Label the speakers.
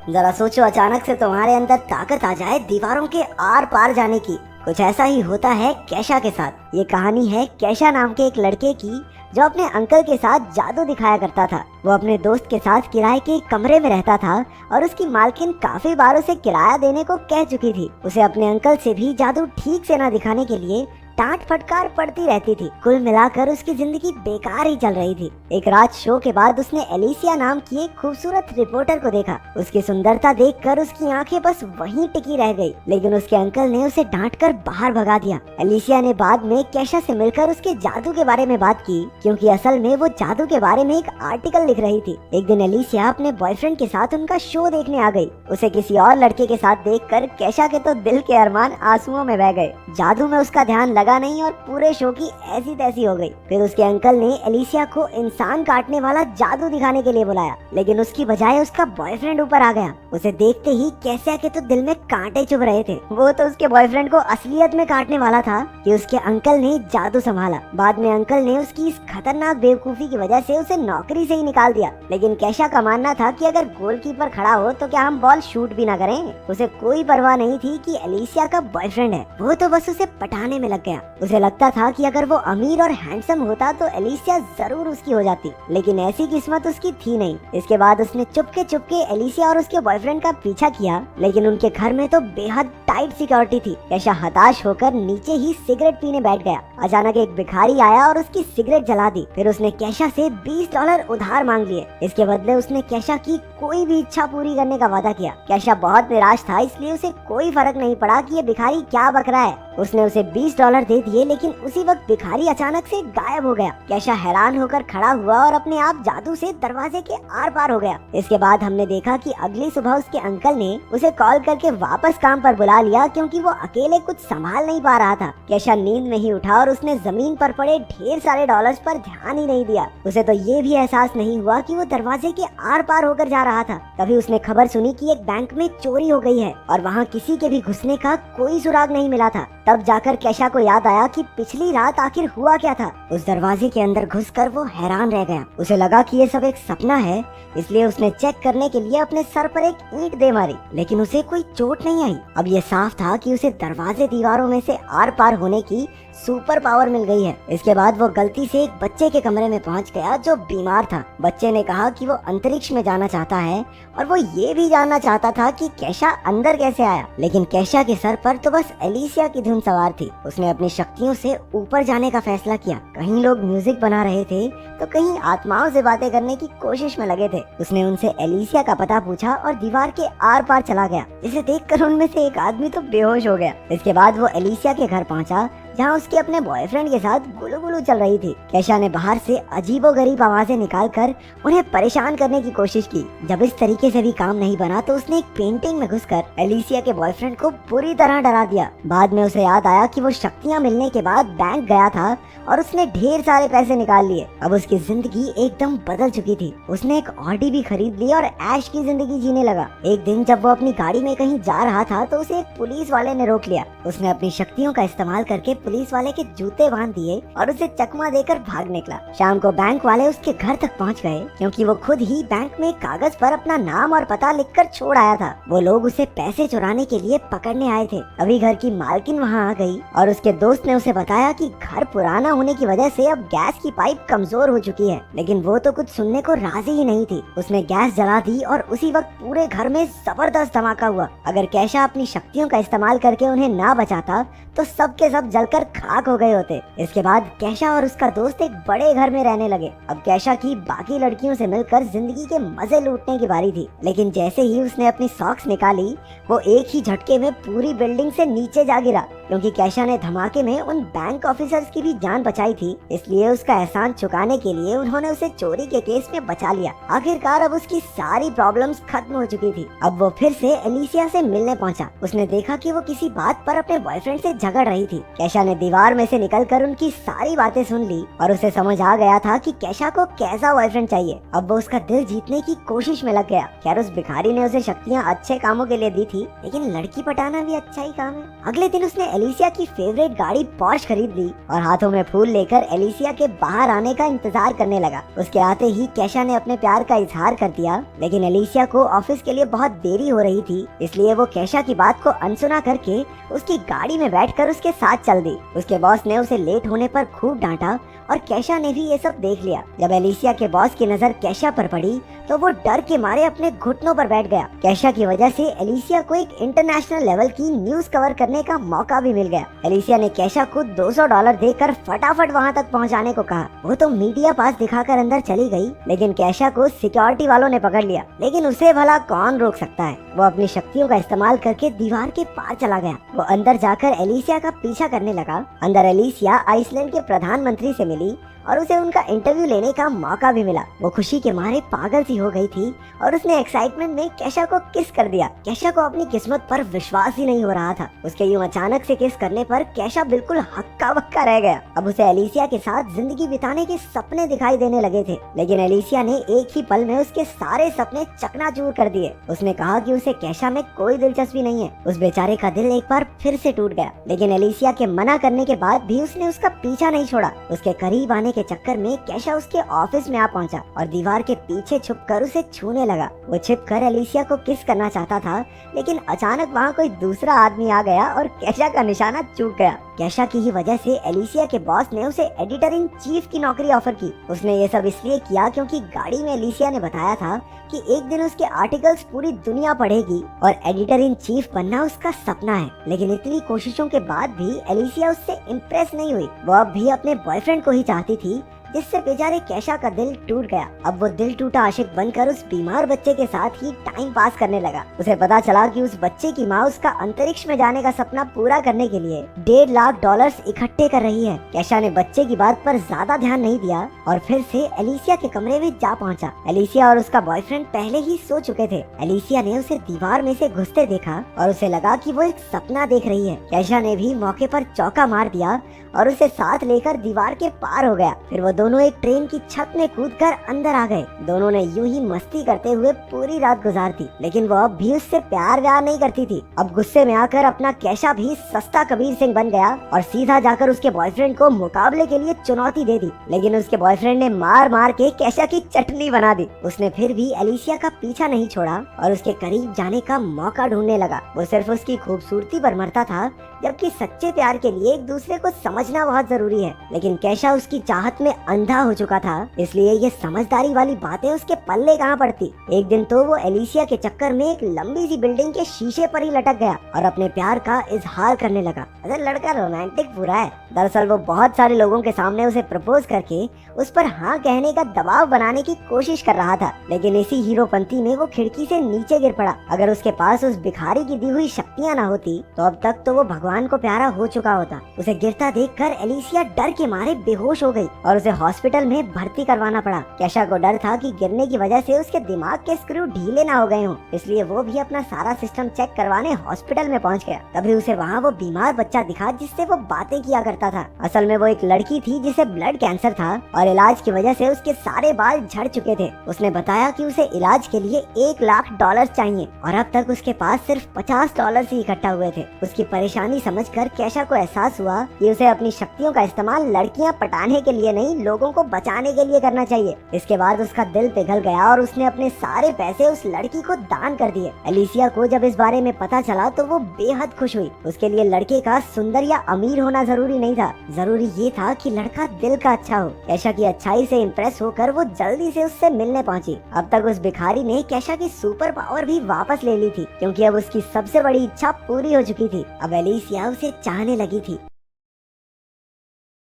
Speaker 1: जरा सोचो, अचानक से तुम्हारे अंदर ताकत आ जाए दीवारों के आर पार जाने की। कुछ ऐसा ही होता है कैशा के साथ। ये कहानी है कैशा नाम के एक लड़के की, जो अपने अंकल के साथ जादू दिखाया करता था। वो अपने दोस्त के साथ किराए के एक कमरे में रहता था और उसकी मालकिन काफी बार उसे किराया देने को कह चुकी थी। उसे अपने अंकल से भी जादू ठीक से न दिखाने के लिए डांट फटकार पड़ती रहती थी। कुल मिलाकर उसकी जिंदगी बेकार ही चल रही थी। एक रात शो के बाद उसने एलिसिया नाम की एक खूबसूरत रिपोर्टर को देखा। उसकी सुंदरता देखकर उसकी आंखें बस वहीं टिकी रह गई, लेकिन उसके अंकल ने उसे डांटकर बाहर भगा दिया। एलिसिया ने बाद में कैशा से मिलकर उसके जादू के बारे में बात की, क्योंकि असल में वो जादू के बारे में एक आर्टिकल लिख रही थी। एक दिन एलिसिया अपने बॉयफ्रेंड के साथ उनका शो देखने आ गई। उसे किसी और लड़के के साथ देखकर कैशा के तो दिल के अरमान आंसुओं में बह गए। जादू में उसका ध्यान लगा नहीं और पूरे शो की ऐसी तैसी हो गई। फिर उसके अंकल ने एलिसिया को इंसान काटने वाला जादू दिखाने के लिए बुलाया, लेकिन उसकी बजाय उसका बॉयफ्रेंड ऊपर आ गया। उसे देखते ही कैसिया के तो दिल में कांटे चुभ रहे थे। वो तो उसके बॉयफ्रेंड को असलियत में काटने वाला था कि उसके अंकल ने जादू संभाला। बाद में अंकल ने उसकी इस खतरनाक बेवकूफी की वजह से उसे नौकरी से ही निकाल दिया। लेकिन कैशा का मानना था कि अगर गोलकीपर खड़ा हो तो क्या हम बॉल शूट भी ना करें। उसे कोई परवाह नहीं थी कि एलिसिया का बॉयफ्रेंड है। वो तो बस उसे पटाने में लग गया। उसे लगता था कि अगर वो अमीर और हैंडसम होता तो एलिसिया जरूर उसकी हो जाती, लेकिन ऐसी किस्मत उसकी थी नहीं। इसके बाद उसने चुपके एलिसिया और उसके बॉयफ्रेंड का पीछा किया, लेकिन उनके घर में तो बेहद टाइट सिक्योरिटी थी। कैशा हताश होकर नीचे ही सिगरेट पीने बैठ गया। अचानक एक भिखारी आया और उसकी सिगरेट जला दी। फिर उसने कैशा से $20 उधार मांग लिए। इसके बदले उसने कैशा की कोई भी इच्छा पूरी करने का वादा किया। कैशा बहुत निराश था, इसलिए उसे कोई फर्क नहीं पड़ा कि ये भिखारी क्या बक रहा है। उसने उसे $20 दे दिए, लेकिन उसी वक्त भिखारी अचानक से गायब हो गया। कैशा हैरान होकर खड़ा हुआ और अपने आप जादू से दरवाजे के आर पार हो गया। इसके बाद हमने देखा कि अगली सुबह उसके अंकल ने उसे कॉल करके वापस काम पर बुला लिया, क्योंकि वो अकेले कुछ संभाल नहीं पा रहा था। कैशा नींद में ही उठा और उसने जमीन पर पड़े ढेर सारे डॉलर्स पर ध्यान ही नहीं दिया। उसे तो ये भी एहसास नहीं हुआ कि वो दरवाजे के आर पार होकर जा रहा था। तभी उसने खबर सुनी कि एक बैंक में चोरी हो गई है और वहाँ किसी के भी घुसने का कोई सुराग नहीं मिला था। तब जाकर कैशा को याद आया कि पिछली रात आखिर हुआ क्या था। उस दरवाजे के अंदर घुसकर वो हैरान रह गया। उसे लगा कि ये सब एक सपना है, इसलिए उसने चेक करने के लिए अपने सर पर एक ईंट दे मारी, लेकिन उसे कोई चोट नहीं आई। अब ये साफ था कि उसे दरवाजे दीवारों में से आर पार होने की सुपर पावर मिल गई है। इसके बाद वो गलती से एक बच्चे के कमरे में पहुंच गया जो बीमार था। बच्चे ने कहा कि वो अंतरिक्ष में जाना चाहता है और वो ये भी जानना चाहता था कि कैशा अंदर कैसे आया। लेकिन कैशा के सर पर तो बस एलिसिया की धुन सवार थी। उसने अपनी शक्तियों से ऊपर जाने का फैसला किया। कहीं लोग म्यूजिक बना रहे थे तो कहीं आत्माओं से बातें करने की कोशिश में लगे थे। उसने उनसे एलिसिया का पता पूछा और दीवार के आर पार चला गया। इसे देखकर उनमें से एक आदमी तो बेहोश हो गया। इसके बाद वो एलिसिया के घर पहुंचा, जहाँ उसके अपने बॉयफ्रेंड के साथ गुलू गुलू चल रही थी। कैशा ने बाहर से अजीबोगरीब आवाजें निकालकर उन्हें परेशान करने की कोशिश की। जब इस तरीके से भी काम नहीं बना तो उसने एक पेंटिंग में घुसकर एलिसिया के बॉयफ्रेंड को बुरी तरह डरा दिया। बाद में उसे याद आया कि वो शक्तियाँ मिलने के बाद बैंक गया था और उसने ढेर सारे पैसे निकाल लिए। अब उसकी जिंदगी एकदम बदल चुकी थी। उसने एक ऑडी भी खरीद ली और ऐश की जिंदगी जीने लगा। एक दिन जब वो अपनी गाड़ी में कहीं जा रहा था तो उसे एक पुलिस वाले ने रोक लिया। उसने अपनी शक्तियों का इस्तेमाल करके पुलिस वाले के जूते बांध दिए और उसे चकमा देकर भाग निकला। शाम को बैंक वाले उसके घर तक पहुंच गए, क्योंकि वो खुद ही बैंक में कागज पर अपना नाम और पता लिखकर छोड़ आया था। वो लोग उसे पैसे चुराने के लिए पकड़ने आए थे। अभी घर की मालकिन वहां आ गई और उसके दोस्त ने उसे बताया कि घर पुराना होने की वजह से अब गैस की पाइप कमजोर हो चुकी है। लेकिन वो तो कुछ सुनने को राजी ही नहीं थी। उसने गैस जला दी और उसी वक्त पूरे घर में जबरदस्त धमाका हुआ। अगर कैशा अपनी शक्तियों का इस्तेमाल करके उन्हें ना बचाता तो सब के सब जलकर खाक हो गए होते। इसके बाद कैशा और उसका दोस्त एक बड़े घर में रहने लगे। अब कैशा की बाकी लड़कियों से मिलकर जिंदगी के मजे लूटने की बारी थी। लेकिन जैसे ही उसने अपनी सॉक्स निकाली, वो एक ही झटके में पूरी बिल्डिंग से नीचे जा गिरा। क्योंकि कैशा ने धमाके में उन बैंक ऑफिसर्स की भी जान बचाई थी, इसलिए उसका एहसान चुकाने के लिए उन्होंने उसे चोरी के केस में बचा लिया। आखिरकार अब उसकी सारी प्रॉब्लम्स खत्म हो चुकी थी। अब वो फिर से एलिसिया से मिलने पहुंचा। उसने देखा कि वो किसी बात पर अपने बॉयफ्रेंड से झगड़ रही थी। कैशा ने दीवार में से निकलकर उनकी सारी बातें सुन ली और उसे समझ आ गया था कि कैशा को कैसा बॉयफ्रेंड चाहिए। अब वो उसका दिल जीतने की कोशिश में लग गया। खैर, उस भिखारी ने उसे शक्तियाँ अच्छे कामों के लिए दी थी, लेकिन लड़की पटाना भी अच्छा ही काम है। अगले दिन उसने एलिसिया की फेवरेट गाड़ी पॉर्श खरीद ली और हाथों में फूल लेकर एलिसिया के बाहर आने का इंतजार करने लगा। उसके आते ही केशा ने अपने प्यार का इजहार कर दिया, लेकिन एलिसिया को ऑफिस के लिए बहुत देरी हो रही थी, इसलिए वो केशा की बात को अनसुना करके उसकी गाड़ी में बैठकर उसके साथ चल दी। उसके बॉस ने उसे लेट होने पर खूब डांटा और केशा ने भी ये सब देख लिया। जब एलिसिया के बॉस की नजर केशा पर पड़ी तो वो डर के मारे अपने घुटनों पर बैठ गया। केशा की वजह से एलिसिया को एक इंटरनेशनल लेवल की न्यूज कवर करने का मौका भी मिल गया। एलिसिया ने केशा को $200 देकर फटाफट वहां तक पहुंचाने को कहा। वो तो मीडिया पास दिखाकर अंदर चली गई, लेकिन केशा को सिक्योरिटी वालों ने पकड़ लिया। लेकिन उसे भला कौन रोक सकता है। वो अपनी शक्तियों का इस्तेमाल करके दीवार के पार चला गया। वो अंदर जाकर एलिसिया का पीछा करने लगा। अंदर एलिसिया आइसलैंड के प्रधानमंत्री से मिली और उसे उनका इंटरव्यू लेने का मौका भी मिला। वो खुशी के मारे पागल सी हो गई थी और उसने एक्साइटमेंट में केशा को किस कर दिया। केशा को अपनी किस्मत पर विश्वास ही नहीं हो रहा था। उसके यूं अचानक से किस करने पर केशा बिल्कुल हक्का बक्का रह गया। अब उसे एलिसिया के साथ जिंदगी बिताने के सपने दिखाई देने लगे थे, लेकिन एलिसिया ने एक ही पल में उसके सारे सपने चकनाचूर कर दिए। उसने कहा कि उसे केशा में कोई दिलचस्पी नहीं है। उस बेचारे का दिल एक बार फिर से टूट गया, लेकिन एलिसिया के मना करने के बाद भी उसने उसका पीछा नहीं छोड़ा। उसके करीब आने के चक्कर में केशा उसके ऑफिस में आ पहुंचा और दीवार के पीछे छुपकर उसे छूने लगा। वो छिपकर एलिसिया को किस करना चाहता था, लेकिन अचानक वहाँ कोई दूसरा आदमी आ गया और केशा का निशाना चूक गया। केशा की ही वजह से एलिसिया के बॉस ने उसे एडिटर इन चीफ की नौकरी ऑफर की। उसने ये सब इसलिए किया क्योंकि गाड़ी में एलिसिया ने बताया था कि एक दिन उसके आर्टिकल्स पूरी दुनिया पढ़ेगी और एडिटर इन चीफ बनना उसका सपना है। लेकिन इतनी कोशिशों के बाद भी एलिसिया उससे इम्प्रेस नहीं हुई। वो अब भी अपने बॉयफ्रेंड को ही चाहती थी, जिससे बेचारे केशा का दिल टूट गया। अब वो दिल टूटा आशिक बनकर उस बीमार बच्चे के साथ ही टाइम पास करने लगा। उसे पता चला कि उस बच्चे की माँ उसका अंतरिक्ष में जाने का सपना पूरा करने के लिए $1.5 लाख इकट्ठे कर रही है। केशा ने बच्चे की बात पर ज्यादा ध्यान नहीं दिया और फिर से एलिसिया के कमरे में जा पहुंचा। एलिसिया और उसका बॉयफ्रेंड पहले ही सो चुके थे। एलिसिया ने उसे दीवार में से घुसते देखा और उसे लगा कि वो एक सपना देख रही है। केशा ने भी मौके पर चौका मार दिया और उसे साथ लेकर दीवार के पार हो गया। फिर वो दोनों एक ट्रेन की छत में कूदकर अंदर आ गए। दोनों ने यूं ही मस्ती करते हुए पूरी रात गुजार दी, लेकिन वो अब भी उससे प्यार व्यार नहीं करती थी। अब गुस्से में आकर अपना केशा भी सस्ता कबीर सिंह बन गया और सीधा जाकर उसके बॉयफ्रेंड को मुकाबले के लिए चुनौती दे दी। लेकिन उसके बॉयफ्रेंड ने मार मार के केशा की चटनी बना दी। उसने फिर भी एलिसिया का पीछा नहीं छोड़ा और उसके करीब जाने का मौका ढूंढने लगा। वो सिर्फ उसकी खूबसूरती पर मरता था, जबकि सच्चे प्यार के लिए एक दूसरे को समझना बहुत जरूरी है। लेकिन केशा उसकी चाहत में अंधा हो चुका था, इसलिए ये समझदारी वाली बातें उसके पल्ले कहाँ पड़ती। एक दिन तो वो एलिसिया के चक्कर में एक लंबी सी बिल्डिंग के शीशे पर ही लटक गया और अपने प्यार का इजहार करने लगा। अरे लड़का रोमांटिक पूरा है। दरअसल वो बहुत सारे लोगों के सामने उसे प्रपोज करके उस पर हाँ कहने का दबाव बनाने की कोशिश कर रहा था, लेकिन इसी हीरोपंती में वो खिड़की से नीचे गिर पड़ा। अगर उसके पास उस भिखारी की दी हुई शक्तियाँ न होती तो अब तक तो वो भगवान को प्यारा हो चुका होता। उसे गिरता देखकर एलिसिया डर के मारे बेहोश हो गई और उसे हॉस्पिटल में भर्ती करवाना पड़ा। केशा को डर था कि गिरने की वजह से उसके दिमाग के स्क्रू ढीले ना हो गए हों, इसलिए वो भी अपना सारा सिस्टम चेक करवाने हॉस्पिटल में पहुंच गया। तभी उसे वहाँ वो बीमार बच्चा दिखा जिससे वो बातें किया करता था। असल में वो एक लड़की थी जिसे ब्लड कैंसर था और इलाज की वजह से उसके सारे बाल झड़ चुके थे। उसने बताया कि उसे इलाज के लिए $1 लाख चाहिए और अब तक उसके पास सिर्फ $50 ही इकट्ठा हुए थे। उसकी परेशानी समझकर केशा को एहसास हुआ कि उसे अपनी शक्तियों का इस्तेमाल लड़कियां पटाने के लिए नहीं, लोगों को बचाने के लिए करना चाहिए। इसके बाद उसका दिल पिघल गया और उसने अपने सारे पैसे उस लड़की को दान कर दिए। एलिसिया को जब इस बारे में पता चला तो वो बेहद खुश हुई। उसके लिए लड़के का सुंदर या अमीर होना जरूरी नहीं था, जरूरी ये था कि लड़का दिल का अच्छा हो। केशा की अच्छाई से इम्प्रेस होकर वो जल्दी से उससे मिलने पहुंची। अब तक उस भिखारी ने केशा की सुपर पावर भी वापस ले ली थी, क्योंकि अब उसकी सबसे बड़ी इच्छा पूरी हो चुकी थी। अब एलिसिया उसे चाहने लगी थी।